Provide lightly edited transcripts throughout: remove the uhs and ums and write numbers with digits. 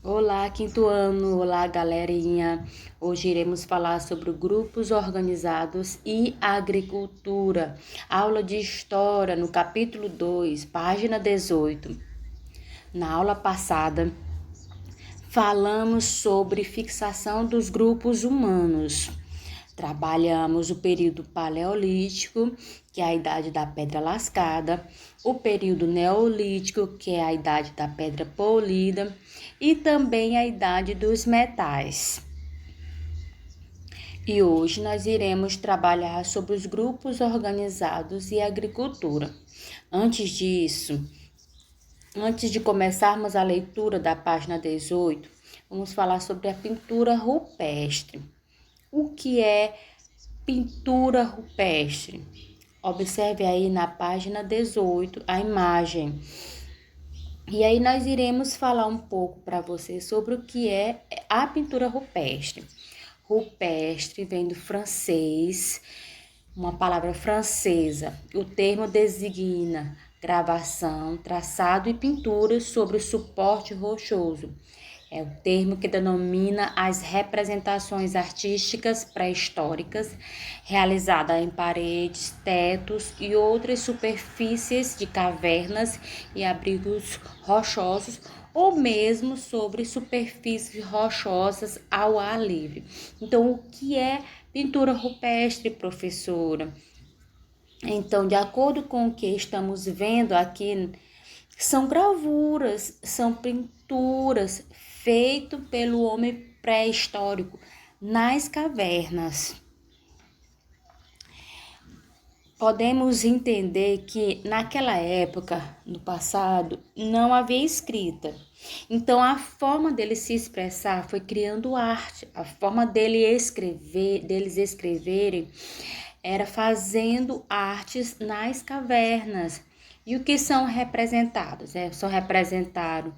Olá, quinto ano, olá, galerinha. Hoje iremos falar sobre grupos organizados e agricultura. Aula de História, no capítulo 2, página 18. Na aula passada, falamos sobre fixação dos grupos humanos. Trabalhamos o período paleolítico, que é a idade da pedra lascada, o período neolítico, que é a idade da pedra polida, e também a idade dos metais. E hoje nós iremos trabalhar sobre os grupos organizados e agricultura. Antes de começarmos a leitura da página 18, vamos falar sobre a pintura rupestre. O que é pintura rupestre? Observe aí na página 18 a imagem. E aí nós iremos falar um pouco para você sobre o que é a pintura rupestre. Rupestre vem do francês, uma palavra francesa. O termo designa gravação, traçado e pintura sobre o suporte rochoso. É o termo que denomina as representações artísticas pré-históricas realizadas em paredes, tetos e outras superfícies de cavernas e abrigos rochosos ou mesmo sobre superfícies rochosas ao ar livre. Então, o que é pintura rupestre, professora? Então, de acordo com o que estamos vendo aqui, são gravuras, são pinturas feitas pelo homem pré-histórico nas cavernas. Podemos entender que naquela época, no passado, não havia escrita. Então, a forma dele se expressar foi criando arte. A forma deles escreverem era fazendo artes nas cavernas. E o que são representados? São representados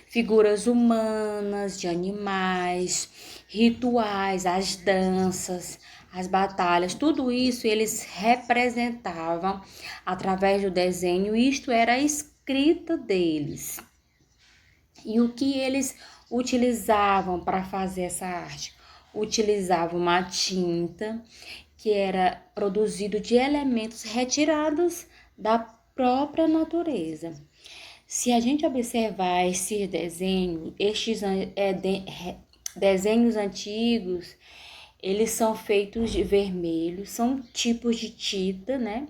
figuras humanas, de animais, rituais, as danças, as batalhas, tudo isso eles representavam através do desenho, isto era a escrita deles. E o que eles utilizavam para fazer essa arte? Utilizavam uma tinta que era produzido de elementos retirados da própria natureza. Se a gente observar esses desenhos antigos, eles são feitos de vermelho, são tipos de tinta, né?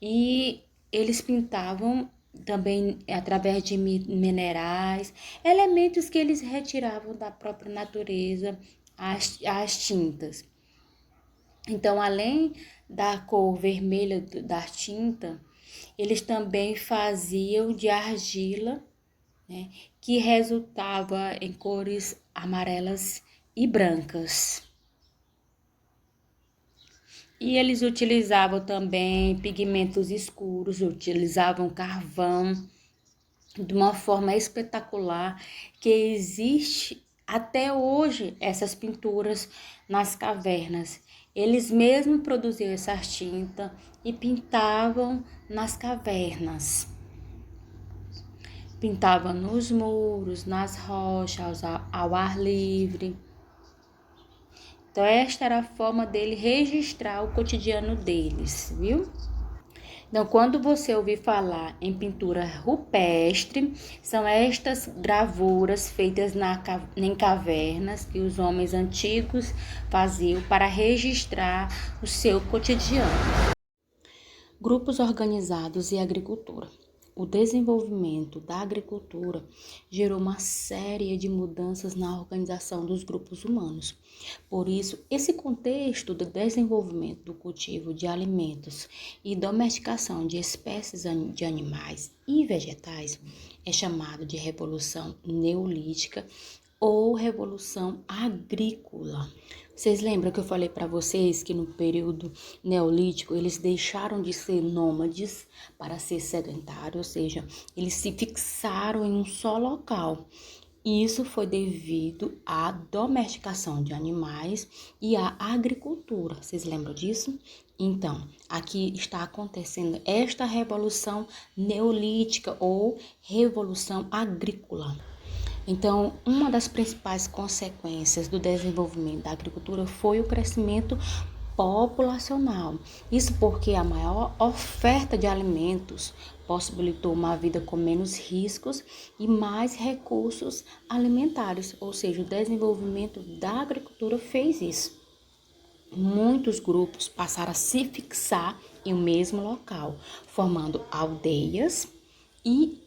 E eles pintavam também através de minerais, elementos que eles retiravam da própria natureza, as tintas. Então, além da cor vermelha da tinta, eles também faziam de argila, né, que resultava em cores amarelas e brancas. E eles utilizavam também pigmentos escuros, utilizavam carvão de uma forma espetacular, que existe até hoje essas pinturas nas cavernas. Eles mesmos produziam essa tinta e pintavam nas cavernas. Pintavam nos muros, nas rochas, ao ar livre. Então, esta era a forma dele registrar o cotidiano deles, viu? Então, quando você ouvir falar em pintura rupestre, são estas gravuras feitas em cavernas que os homens antigos faziam para registrar o seu cotidiano. Grupos organizados e agricultura. O desenvolvimento da agricultura gerou uma série de mudanças na organização dos grupos humanos. Por isso, esse contexto do desenvolvimento do cultivo de alimentos e domesticação de espécies de animais e vegetais é chamado de Revolução Neolítica ou Revolução Agrícola. Vocês lembram que eu falei para vocês que no período neolítico eles deixaram de ser nômades para ser sedentários, ou seja, eles se fixaram em um só local. Isso foi devido à domesticação de animais e à agricultura. Vocês lembram disso? Então, aqui está acontecendo esta revolução neolítica ou revolução agrícola. Então, uma das principais consequências do desenvolvimento da agricultura foi o crescimento populacional. Isso porque a maior oferta de alimentos possibilitou uma vida com menos riscos e mais recursos alimentares, ou seja, o desenvolvimento da agricultura fez isso. Muitos grupos passaram a se fixar em um mesmo local, formando aldeias, e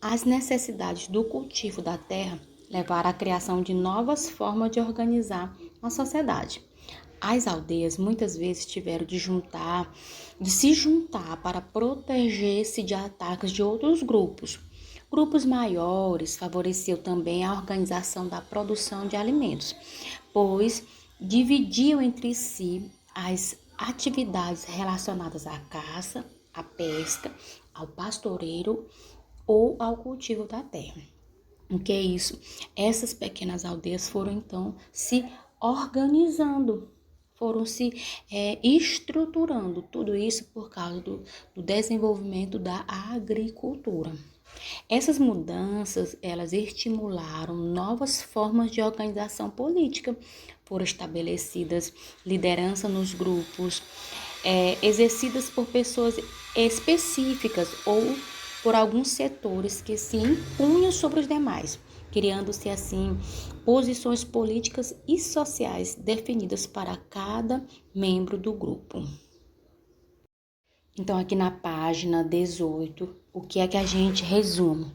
as necessidades do cultivo da terra levaram à criação de novas formas de organizar a sociedade. As aldeias muitas vezes tiveram de se juntar para proteger-se de ataques de outros grupos. Grupos maiores favoreciam também a organização da produção de alimentos, pois dividiam entre si as atividades relacionadas à caça, à pesca, ao pastoreio ou ao cultivo da terra. O que é isso? Essas pequenas aldeias foram então se organizando, foram se estruturando, tudo isso por causa do desenvolvimento da agricultura. Essas mudanças, elas estimularam novas formas de organização política, foram estabelecidas liderança nos grupos, exercidas por pessoas específicas ou por alguns setores que se impunham sobre os demais, criando-se assim posições políticas e sociais definidas para cada membro do grupo. Então, aqui na página 18, o que é que a gente resume?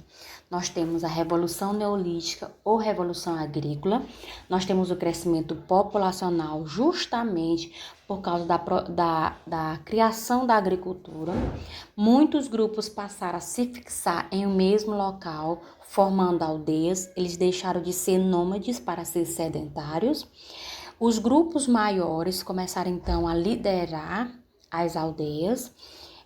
Nós temos a Revolução Neolítica ou Revolução Agrícola, nós temos o crescimento populacional justamente por causa da criação da agricultura. Muitos grupos passaram a se fixar em um mesmo local, formando aldeias, eles deixaram de ser nômades para ser sedentários. Os grupos maiores começaram então a liderar as aldeias.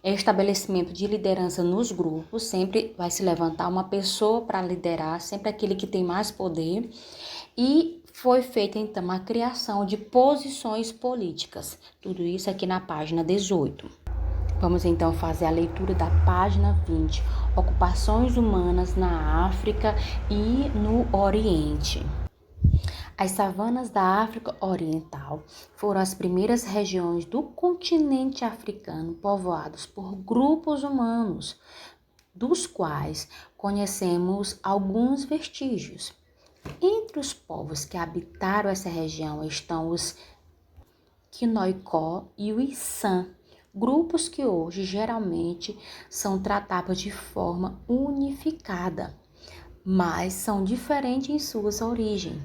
Estabelecimento de liderança nos grupos, sempre vai se levantar uma pessoa para liderar, sempre aquele que tem mais poder, e foi feita então a criação de posições políticas, tudo isso aqui na página 18. Vamos então fazer a leitura da página 20, ocupações humanas na África e no Oriente. As savanas da África Oriental foram as primeiras regiões do continente africano povoadas por grupos humanos, dos quais conhecemos alguns vestígios. Entre os povos que habitaram essa região estão os Quinoicó e os San, grupos que hoje geralmente são tratados de forma unificada, mas são diferentes em suas origens.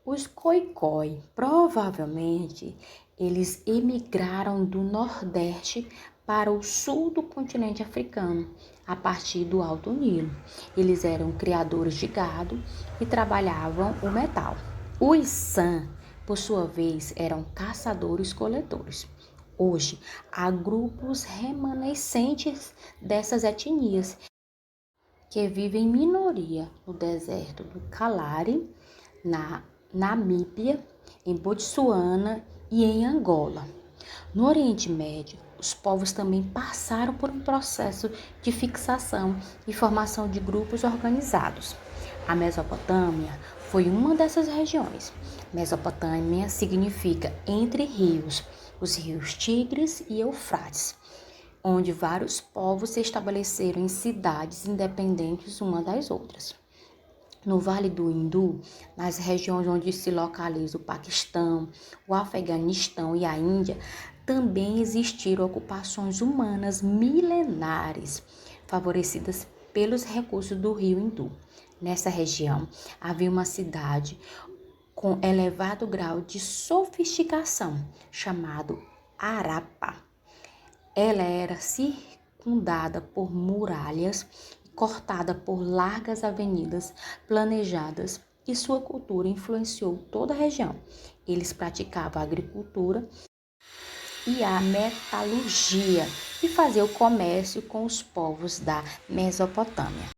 Os Khoikhoi, provavelmente, eles emigraram do Nordeste para o sul do continente africano, a partir do Alto Nilo. Eles eram criadores de gado e trabalhavam o metal. Os San, por sua vez, eram caçadores-coletores. Hoje, há grupos remanescentes dessas etnias que vivem em minoria no deserto do Kalahari, na Namíbia, em Botsuana e em Angola. No Oriente Médio, os povos também passaram por um processo de fixação e formação de grupos organizados. A Mesopotâmia foi uma dessas regiões. Mesopotâmia significa entre rios, os rios Tigres e Eufrates, onde vários povos se estabeleceram em cidades independentes uma das outras. No Vale do Hindu, nas regiões onde se localiza o Paquistão, o Afeganistão e a Índia, também existiram ocupações humanas milenares, favorecidas pelos recursos do rio Hindu. Nessa região, havia uma cidade com elevado grau de sofisticação, chamado Harappa. Ela era circundada por muralhas, cortada por largas avenidas planejadas, e sua cultura influenciou toda a região. Eles praticavam a agricultura e a metalurgia e faziam o comércio com os povos da Mesopotâmia.